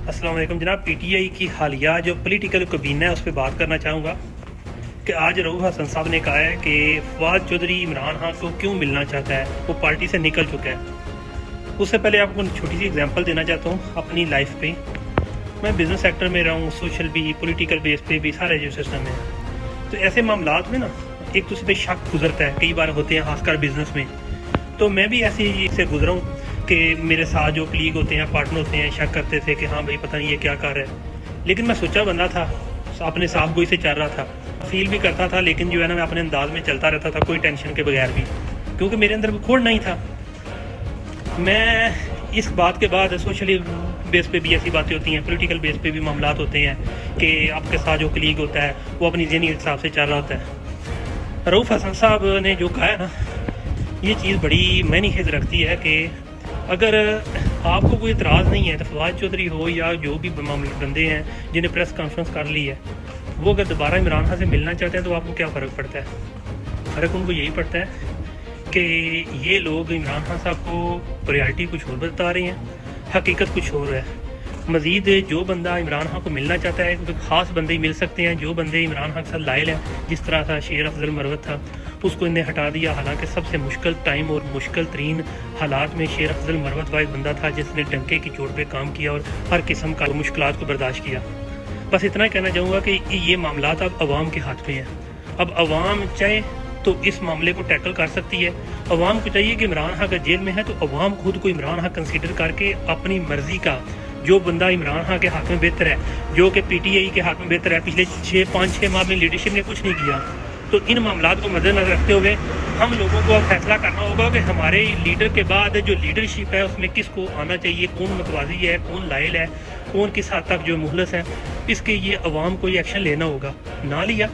अस्सलाम वालेकुम जनाब। पीटीआई की हालिया जो पॉलिटिकल कबीना है उस पर बात करना चाहूँगा कि आज रऊफ हसन साहब ने कहा है कि फवाद चौधरी इमरान खान को क्यों मिलना चाहता है, वो पार्टी से निकल चुका है। उससे पहले आपको छोटी सी एग्जांपल देना चाहता हूँ अपनी लाइफ पे। मैं बिज़नेस सेक्टर में रहा हूँ, सोशल भी, पॉलिटिकल बेस पे भी, सारे जो सिस्टम है। तो ऐसे मामलात में ना एक दूसरे पे शक गुजरता है, कई बार होते हैं खासकर बिजनेस में। तो मैं भी ऐसे ही से गुजरा हूँ कि मेरे साथ जो कलीग होते हैं, पार्टनर होते हैं, शक करते थे कि हाँ भाई पता नहीं ये क्या कर रहा है। लेकिन मैं सोचा बंदा था, अपने साफ गोई से चल रहा था, फील भी करता था, लेकिन जो है ना मैं अपने अंदाज में चलता रहता था, कोई टेंशन के बगैर भी, क्योंकि मेरे अंदर खोड़ नहीं था। मैं इस बात के बाद सोशली बेस पे भी ऐसी बातें होती हैं, पॉलिटिकल बेस पे भी मामलात होते हैं कि आपके साथ जो कलीग होता है वो अपनी ज़हनी हिसाब से चल रहा होता है। रऊफ हसन साहब ने जो कहा है ना, ये चीज़ बड़ी मायने खेज रखती है कि अगर आपको कोई इतराज़ नहीं है तो फवाद चौधरी हो या जो भी बंदे हैं जिन्हें प्रेस कॉन्फ्रेंस कर ली है, वो अगर दोबारा इमरान खान से मिलना चाहते हैं तो आपको क्या फ़र्क पड़ता है? फ़र्क उनको यही पड़ता है कि ये लोग इमरान खान साहब को प्रायोरिटी कुछ और बता रहे हैं, हकीकत कुछ और है। मज़ीद जो बंदा इमरान खान को मिलना चाहता है, क्योंकि ख़ास बंदे ही मिल सकते हैं, जो बंदे इमरान खान के साथ लायल हैं, जिस तरह था शेर अफजल मरवत था, उसको इन्हें हटा दिया। हालांकि सबसे मुश्किल टाइम और मुश्किल तरीन हालात में शेर अफजल मरवत वाला बंदा था जिसने डंके की चोट पे काम किया और हर किस्म का मुश्किलात को बर्दाश्त किया। बस इतना कहना चाहूँगा कि ये मामलात अब अवाम के हाथ में है। अब अवाम चाहे तो इस मामले को टैकल कर सकती है। अवाम को चाहिए कि इमरान खान अगर जेल में है तो अवाम खुद को इमरान खान कंसीडर करके अपनी मर्जी का जो बंदा इमरान खान के हाथ में बेहतर है, जो कि पीटीआई के हाथ में बेहतर है, पिछले 5-6 माह में लीडरशिप ने कुछ नहीं किया, तो इन मामलात को मद्देनजर रखते हुए हम लोगों को अब फैसला करना होगा कि हमारे लीडर के बाद जो लीडरशिप है उसमें किसको आना चाहिए, कौन मतवाजी है, कौन लायल है, कौन किस हद तक जो मुखलस है। इसके ये अवाम को ये एक्शन लेना होगा। ना लिया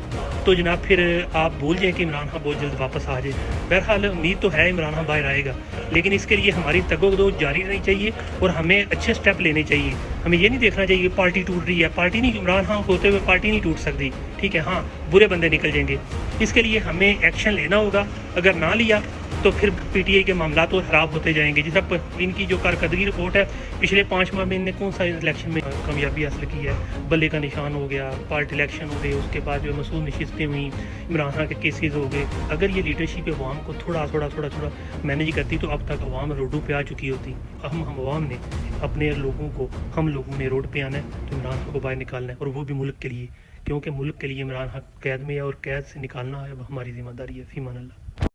तो जनाब फिर आप भूल जाएँ कि इमरान खान बहुत जल्द वापस आ जाए। बहरहाल उम्मीद तो है इमरान खान बाहर आएगा, लेकिन इसके लिए हमारी तगोदो जारी रहनी चाहिए और हमें अच्छे स्टेप लेने चाहिए। हमें ये नहीं देखना चाहिए पार्टी टूट रही है, पार्टी नहीं, इमरान खान होते हुए पार्टी नहीं टूट सकती, ठीक है। हाँ, बुरे बंदे निकल जाएंगे, इसके लिए हमें एक्शन लेना होगा। अगर ना लिया तो फिर पीटीआई के मामला तो खराब होते जाएंगे। जिस इनकी जो कारकर्दगी रिपोर्ट है, पिछले 5 माह में इनने कौन सा इलेक्शन में कामयाबी हासिल की है, बल्ले का निशान हो गया, पार्टी इलेक्शन हो गए, उसके बाद जो मसूद नशिस्तें हुई, इमरान खान के केसेस हो गए। अगर ये लीडरशिप अवाम को थोड़ा मैनेज करती तो अब तक अवाम रोडों पे आ चुकी होती। हम अवाम ने अपने लोगों को, हम लोगों ने रोड पे आना है तो इमरान खान को बाहर निकालना है, और वो भी मुल्क के लिए, क्योंकि मुल्क के लिए इमरान खान कैद में है और कैद से निकालना है, अब हमारी जिम्मेदारी है। फीमान अल्लाह।